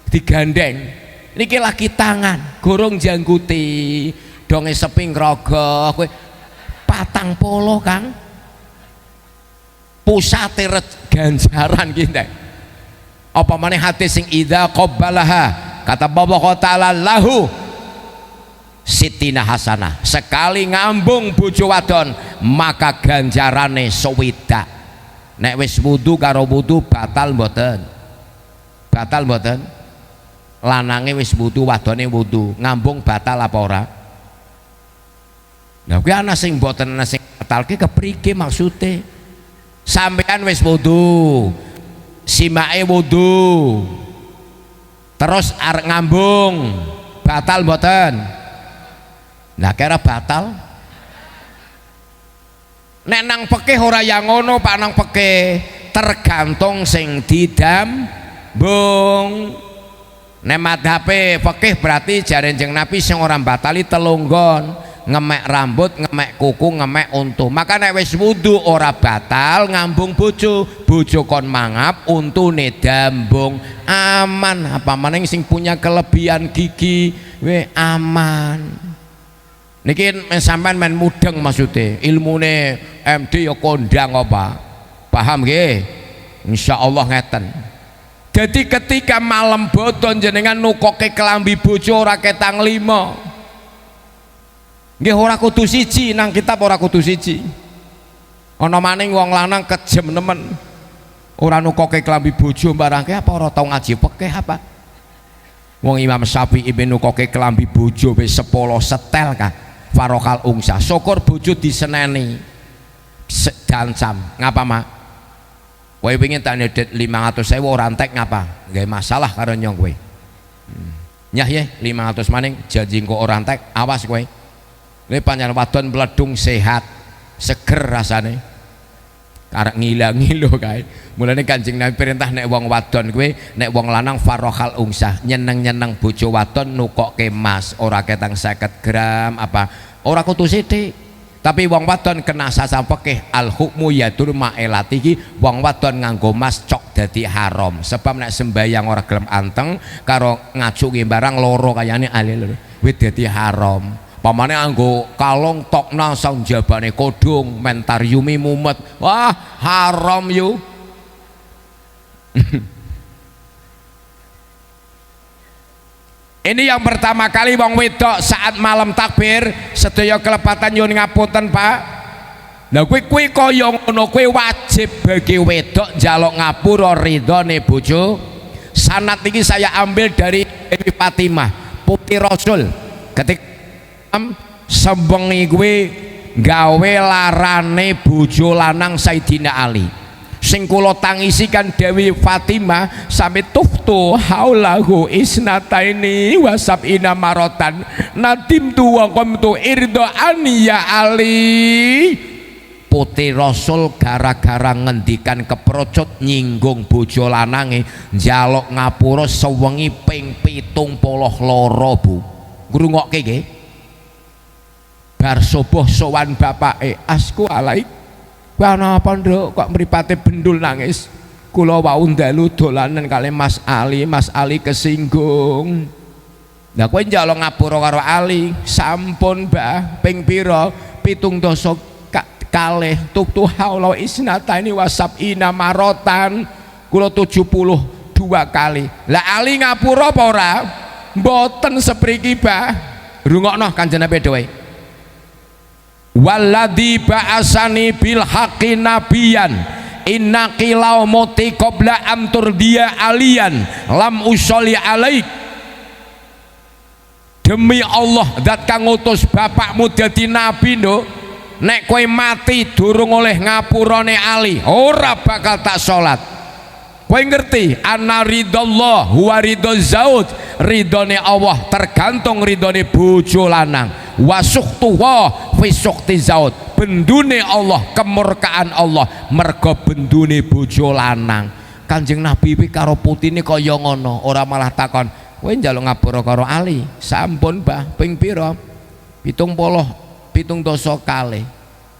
digandeng niki lagi tangan gorong jangguti donge seping rogoh kowe 40 Kang pusate ganjaran ki ndek apa maneh hadis sing idza qabbalaha kata Allah taala lahu sitina hasanah sekali ngambung bojo wadon maka ganjarane swidak nek wis wudu karo wudu batal mboten lanange wis wudu wadone wudu ngambung batal apa ora? Nah kuwi ana sing mboten ana sing batalke keprike maksude sampean wis wudu simake wudu terus arek ngambung batal mboten? Nah kira batal nek nang pekeh ora yang ngono Pak nang pekeh tergantung sing didambung. Nek madhabe fikih berarti jare Kanjeng Nabi sing ora batali telunggon, ngemek rambut, ngemek kuku, ngemek untu. Maka nek wis wudu ora batal ngambung bojo, bojo kon mangap untune dambung aman. Apa maning sing punya kelebihan gigi we aman. Niki sampean men mudeng maksude, ilmune MD ya kondang apa. Paham nggih? Insyaallah ngeten. Jadi ketika malam bodon jenengan nukoke kelambi bojo ora ketang 5 nggih ora kudu siji nang kitab ora kudu siji ana maning wong lanang kejem nemen ora nukoke kelambi bojo barangke apa ora tau ngaji fikih apa wong Imam Syafi'i ben nukoke kelambi bojo wis 10 setel kah farokal ungsa syukur bojo diseneni dancam ngapa Mak kowe pengen tak nedet 500.000 ora entek ngapa? Nggak masalah karo nyong kowe. Nyah ya 500 maning janji kok ora entek, awas kowe. Kowe pancen wadon bledung sehat, seger rasane. Karek ngilang-ngilo kae. Mulane Kanjeng Nabi perintah nek wong wadon kowe, nek wong lanang farrohal ungsah, nyeneng-nyeneng bojo wadon nukokke emas, ora ketang 50 gram apa. Ora kudu sithik. Tapi wong wadon kena sasa fikih al hukmu yadur ma'elat iki wong wadon nganggo mas cok dadi haram sebab nek sembayang ora gelem anteng karo ngacuki barang loro kayane alil wis dadi haram pamane nganggo kalung tokna sang jabane kodhong mentariumi mumet wah haram yu Ini yang pertama kali wong wedok saat malam takbir sedaya kelepatan nyuwun ngapunten Pak. Lah kuwi kaya ngono kuwi wajib bagi wedok njaluk ngapura ridhone bojo. Sanad iki saya ambil dari Dewi Fatimah, putri Rasul. Ketika sembengi kuwi gawe larane bojo lanang Sayyidina Ali. Sing kula tangisi kan Dewi Fatimah sampai tuftu haulahu isnataini wasabina marotan nadim tu wa qamtu irdoani ya Ali. Putri Rasul gara-gara ngendikan keprocot nyinggung bojo lanange njaluk ngapura sewengi ping 72 Bu. Ngrungokke nggih. bar subuh sowan bapake, asku alaik ana apa nduk kok mripate bendul nangis, kula wau ndalu dolanan kali Mas Ali kesinggung. Lah kowe njaluk ngapura karo Ali, sampun Mbah, ping pira? 7 kalih tuktu haula isnataini wasabina marotan, kula 72 kali. Lah Ali ngapura apa ora? Mboten sepriki Mbah. Rungokno Kanjeng Nabi dhewe. Walladzi ba'asani bil haqqi nabiyan inna qilau moti qabla am turdiya aliyan lam usolli alaik. Demi Allah zat kang ngutus bapakmu dadi nabi nduk, nek kowe mati durung oleh ngapurane Ali ora bakal tak salat. Kowe ngerti anna ridallah huwa ridhoz zaud, ridone Allah tergantung ridone bojo lanang. Wasuktuwa fi sukti zaud, bendune Allah kemurkaan Allah mergo bendune bojo lanang. Kanjeng Nabi karo putine kaya ngono, ora malah takon kowe njaluk ngapura karo Ali, sampun Mbah, ping pira? 70 kali.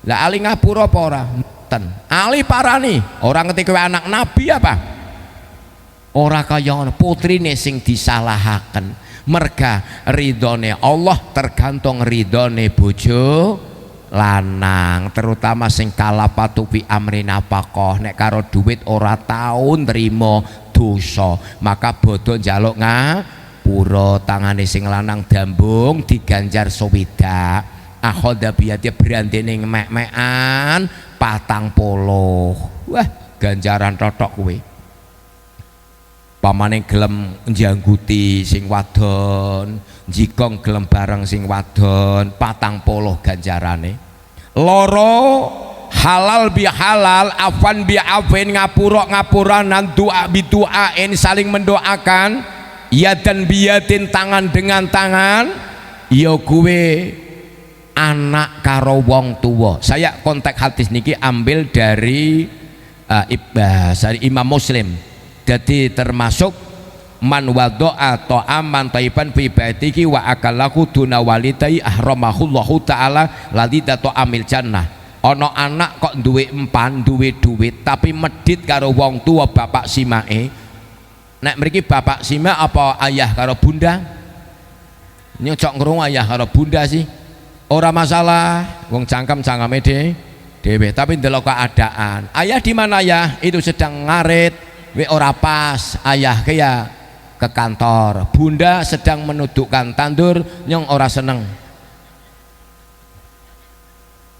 Lah Ali ngapura apa ora? Mboten. Ali parani, ora ngerti kowe anak Nabi apa? Ora kaya ngono, putrine sing disalahaken. Merga ridhone Allah tergantung ridhone bojo lanang, terutama sing kalapatu fi amri nafaqah, nek karo duit ora tau nrimo dosa, maka bodo njaluk ngapura. Tangane sing lanang dambung diganjar swidak, akhoda biyati brandene mek-mekan 40. Wah, ganjaran totok kowe. Pamane gelem njangguti sing wadon, jikong gelem bareng sing wadon, 40 ganjarane. Loro halal bi halal, afan bi afin, ngapura-ngapuranan, doa bi doain, saling mendoakan, yadan biyatin, tangan dengan tangan. Ya kuwe anak karo wong tuwa. Saya konteks hadis niki ambil dari Imam Muslim. Jadi termasuk man wado'a ta'aman taiban fi baitihi wa akalahu duna walidai ahramahullahu ta'ala ladida ta'amil jannah. Ono anak kok duwe empan, duwe duit tapi medit karo wong tua bapak simake. Nek mriki bapak simak apa ayah karo bunda? Nyocok ngrung ayah karo bunda sih. Ora masalah, wong cangkem-cangkeme dhewe, tapi ndelok keadaan. Ayah di mana ya? Itu sedang ngarit. Ora pas, ayah kaya ke kantor, bunda sedang menudukkan tandur, nyong ora seneng.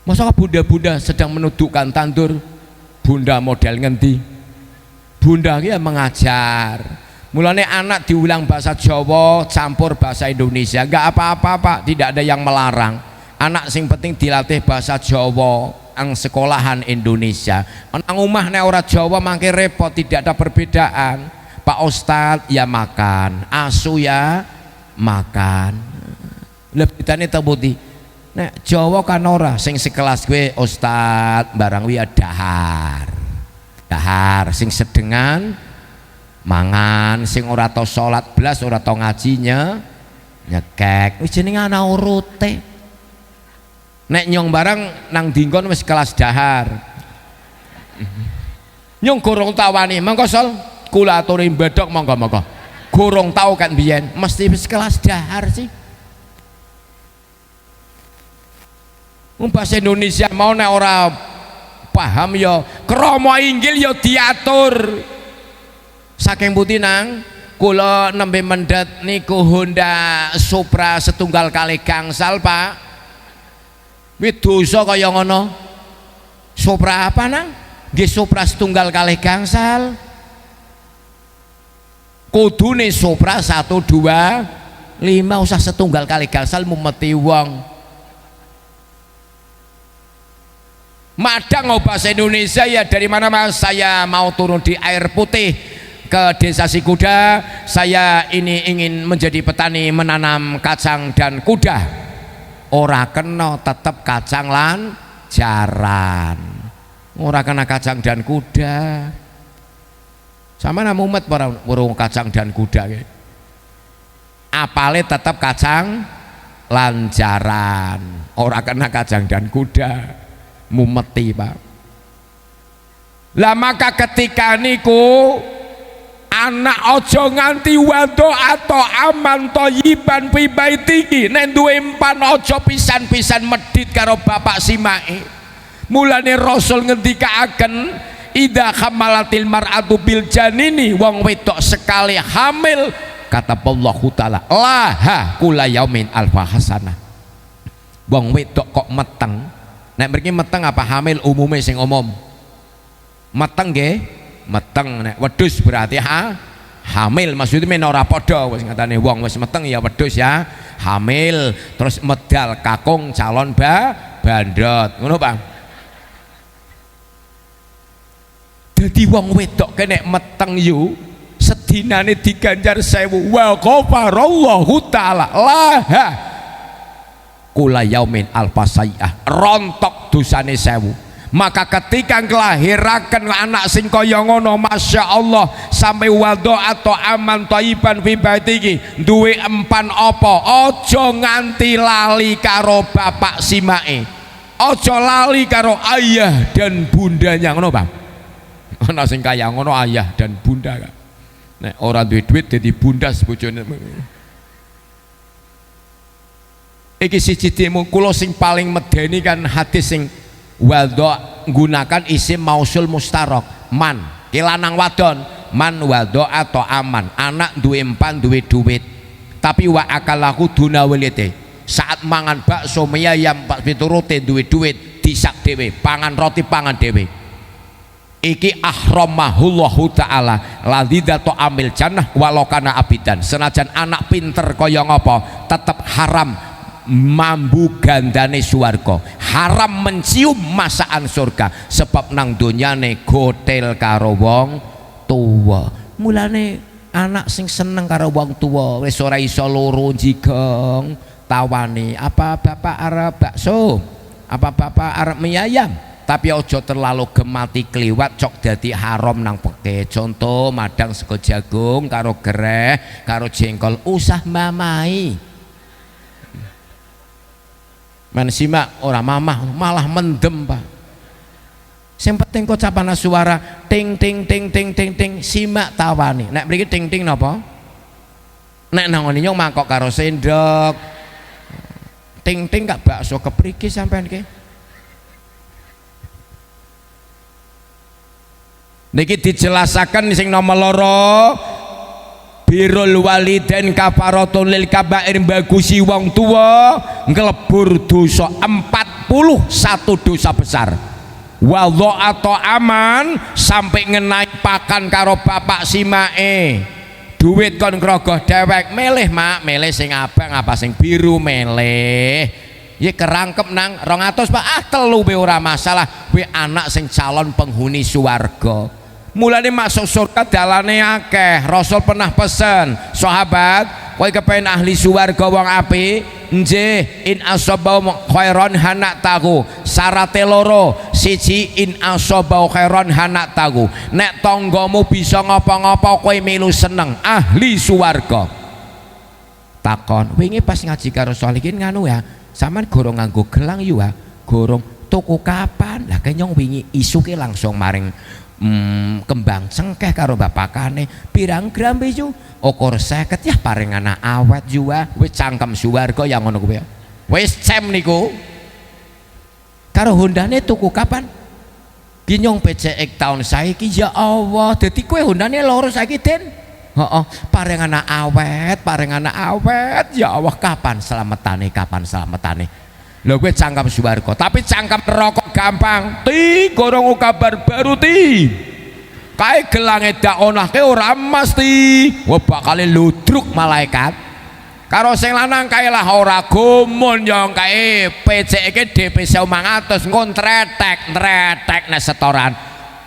Masa bunda-bunda sedang menudukkan tandur, bunda model ngendi? Bunda kaya mengajar. Mulane anak diulang bahasa Jawa campur bahasa Indonesia, enggak apa-apa Pak, tidak ada yang melarang. Anak sing penting dilatih bahasa Jawa ang sekolahan Indonesia. Nang omah nek ora Jawa mangke repot, tidak ada perbedaan. Pak Ustadz ya makan, asu ya makan. Lebetane tebuti. Nek Jawa kan ora, sing sekelas gue Ustadz barang wi dahar. Dahar sing sedengan mangan, sing ora tau salat blas, ora tau ngajinya nyekek. Wis jenenge ana urute. Nek nyong barang nang dingkon wis kelas dahar. Nyong gorong tawani, monggo Sol, kula aturi mbedhok monggo-monggo. Gorong tau kan biyen, mesti wis kelas dahar sih. Bahasa Indonesia mau nek ora paham ya krama inggil ya diatur. Saking putih nang kula nembe mendhet niku Honda Supra setunggal kali gangsal Pak. Wis dosa kaya ngono. Supra apa nang? Nggih Supra setunggal kalih gangsal. Kudune Supra 1 2 5 usah setunggal kalih gangsal mumeti wong. Madang bahasa Indonesia ya dari mana Mas? Saya mau turun di air putih ke desa Sikuda. Saya ini ingin menjadi petani menanam kacang dan kuda. Ora kena tetep kacang lan jaran, ora kena kacang dan kuda. Sama nama umat para burung kacang dan kuda. Apale tetep kacang lancaran, ora kena kajang dan kuda, mumeti Pak. Lah maka ketika niku anak ojo nganti wado atau aman toyiban pibaitiki nek duwe empan ojo pisan-pisan medit karo bapak simake. Mulane Rasul ngendikaaken idza khamalatil mar'atu bil janini, wong wedok sekali hamil kata Allah taala laha kula yaumin alfa hasanah. Wong wedok kok meteng, nek mriki meteng apa hamil umume sing umum meteng nggih, meteng nek wedhus berarti hamil, maksudnya men ora padha wis ngatane wong wis meteng ya wedhus ya hamil, terus medal kakung calon bandot ngono Bang. Jadi wong wedok kene meteng yu sedinane diganjar 1000 wa ghafarallahu taala laha kula yaumin alfasaiah, rontok dosane 1000. Maka ketika nglahiraken anak sing kaya ngono Masya Allah sampai wado atau aman thayyiban fi baitiki duwe empan apa aja nganti lali karo bapak simake, aja lali karo ayah dan bundanya ngono Bang. Ana sing kaya ngono ayah dan bunda kan. Nek ora duwe duit dadi bundas bojone. Iki siji temu kula sing paling medeni kan hadis sing wadho gunakan isim mausul mustarok man ki lanang wadon man wadho atau aman anak duwe empan duwe duit tapi wa akalahu duna walite saat mangan bakso mie ayam pak piturute duwe duit disak dhewe pangan roti pangan dhewe iki ahramahullahu taala ladidatu amil jannah walau kana abidan, senajan anak pinter kaya ngapa tetep haram mambu gandane swarga, haram mencium masakan surga sebab nang donyane gotel karo wong tuwa. Mulane anak sing seneng karo wong tuwa wis ora iso loro jigong tawani apa bapak arep bakso apa bapak arep mie ayam, tapi ojo terlalu gemati kliwat cok dadi haram nang peke. Contoh madang sego jagung karo gereh karo jengkol usah mamai. Man simak ora mamah malah mendem Pak. Sing penting kocapana suara ting ting ting ting ting ting simak tawani. Nek mriki ting ting napa? Nek nang ngene nyong mangkok karo sendok. Ting ting gak bakso kepriki sampean ki. Niki dijelasaken sing nomor loro birrul walidain kafaratun lil kabair, bagusi wong tua ngelebur dosa 41 dosa besar. Wadho atau aman sampai ngenai pakan karo bapak simake, duit kon krogoh dewek milih mak milih sing abang apa sing biru milih ya kerangkep nang 200 Pak telu be ora masalah we anak sing calon penghuni swarga. Mulane masuk surga dalane akeh. Rasul pernah pesen sahabat kowe kepen ahli swarga wong apik nggih in asabau khairan hanak tahu syarate loro siji in asabau khairan hanak tahu nek tanggamu bisa ngapa-ngapa kowe milu seneng ahli swarga. Takon wingi pas ngaji karo Solihin nganu ya sampean gorong nganggo gelang yo ya gorong tuku kapan lah kenyong wingi isuke langsung maring kembang cengkeh karo bapakane pirang gram beju okor 50 ya paring anak awet juga wis cangkem swarga yang ngono kuwi wis cem niku karo hondane tuku kapan ginyong PCX tahun saiki ya Allah dadi kowe hondane loro saiki Den heeh paring anak awet ya Allah kapan selametane lho gue cangkem swarga tapi cangkem rokok gampang ti gorong kabar baru ti kae gelange dak onahke ora mesti wah bakal ludruk malaikat karo sing lanang kae lah ora gumun yo kae PCK DP 500 ngon tretek nek setoran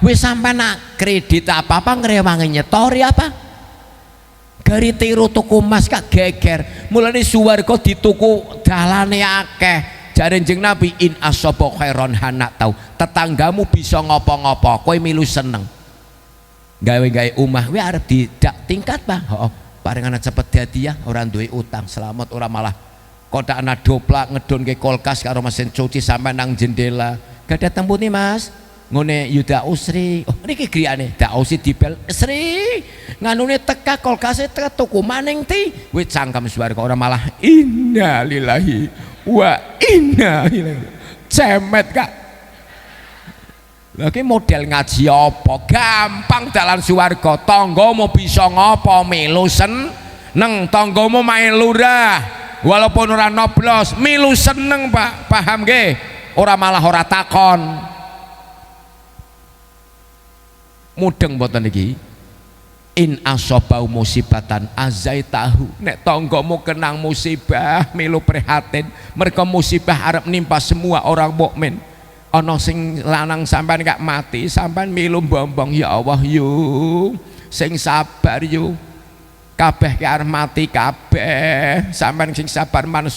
wis sampe nak kredit apa-apa ngrewangi nyetori apa gari tiru tuku emas kak geger mulane swarga dituku dalane akeh. Jare Kanjeng Nabi in asaba khairon hanak tau tetanggamu bisa ngopo-ngopo kowe milu seneng gawe-gawe omah kowe arep didak tingkat Pak heeh paring ana cepet hadiah ora duwe utang selamat ora malah kotak ana doplak ngedon ke kulkas karo mesin cuci sampai nang jendela gak ada tempune Mas ngene yuda usri oh niki griyane dak usi dibel Sri nganune teka kulkase teka tuku maning ti wis cangkem swarga ora malah innalillahi wa inna ilaihi cemet Kak. Lagi model ngaji apa gampang dalan swarga tanggamu bisa ngopo milu seneng tanggamu main lurah walaupun ora noblos milu seneng Pak paham nggih ora malah ora takon mudeng mboten iki in asobau musibatan azaitahu nek tanggamu kenang musibah milu prihatin mereka musibah arep nimpa semua orang mukmin ana sing lanang sampean gak mati sampean milu bombong ya Allah yu sing sabar yu kabeh ki arep mati kabeh sampean sing sabar man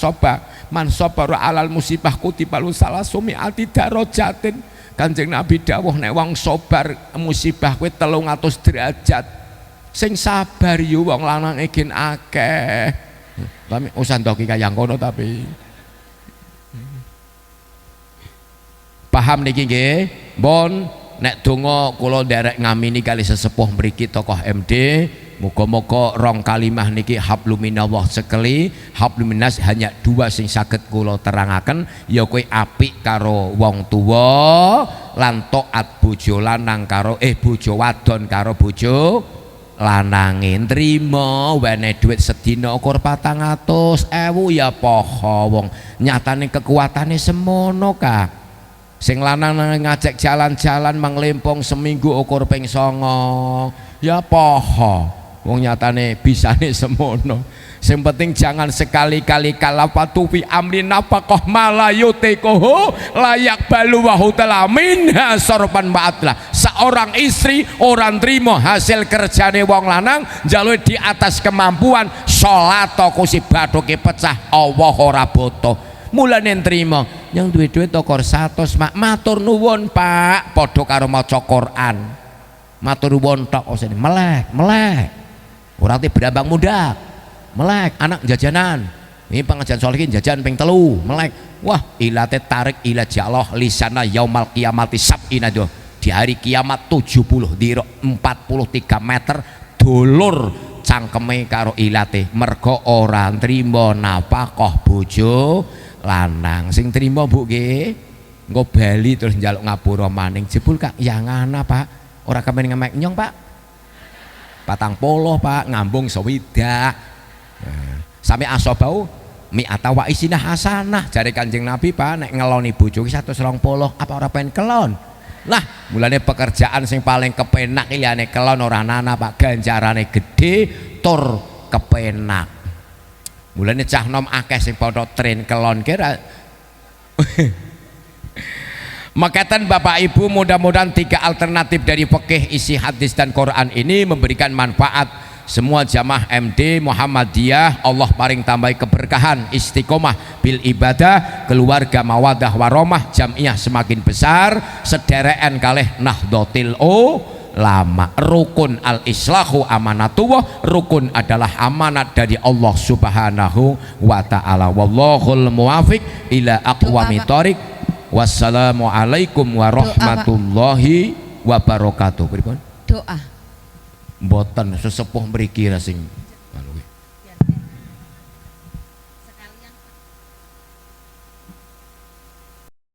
sabar alal musibah kutibalu salah sumi ati darajatin Kanjeng Nabi dawuh nek wong sabar musibah kuwi 300 derajat sing sabar yu wong lanang iki akeh tapi usah ndoki kaya ngono tapi paham niki nggih bon nek donga kula nderek ngamini kali sesepuh mriki tokoh MD muga-muga rong kalimah niki habluminallah sekeli habluminas hanya dua sing saged kula terangaken ya kowe apik karo wong tuwa lan taat bojo lanang karo bojo wadon karo bojo lanange nrimo wene dhuwit sedina ukur 400.000 ya poho wong nyatane kekuatane semono Kak. Sing lanang ngajak jalan-jalan manglempong seminggu ukur ping 9 ya poho wong nyatane bisane semono sing penting jangan sekali-kali kalapatu fi amrin nafaqah malayutikuhu layak balu wa hutala minha sorban ba'atlah seorang istri orang terima hasil kerjane wong lanang njaluk di atas kemampuan salat kusi bathuke pecah Allah ora butuh mulane nrimo yang duwe-duwe tokor 100 mak matur nuwun Pak padha karo maca Quran matur nuwun tok melek ora te berambang muda melek anak jajanan ini pengajian sholihin jajan ping 3 melek wah ilate tarik ila jallah lisana yaumal kiamati sab'ina do di hari kiamat 70 diro 43 meter dulur cangkeme karo ilate mergo ora nrimo nafkah bojo lanang sing trimo Bu nggih engko bali terus njaluk ngapura maning jebul Kak yang ana Pak ora kemen ngemek nyong Pak 40 Pak ngambung swidak sampai asobau mi'ata wa isinah hasanah jare Kanjeng Nabi Pak nek ngeloni bojo ki 120 apa ora pengen kelon lah mulane pekerjaan sing paling kepenak liyane kelon ora ana Pak ganjarane gede tur kepenak mulane cah nom akeh sing padha tren kelon kira makatan Bapak Ibu mudah-mudahan 3 alternatif dari fikih isi hadis dan Quran ini memberikan manfaat semua jamaah MD Muhammadiyah Allah paring tambahi keberkahan istiqomah bil ibadah keluarga mawadah waromah jamiah semakin besar sederekan kalih nahdlatul lama rukun al-islahu amanatullah rukun adalah amanat dari Allah subhanahu wa ta'ala wallahul muwafiq ila aqwami thoriq wassalamualaikum warahmatullahi wabarakatuh pripun doa mboten sesepuh mriki sing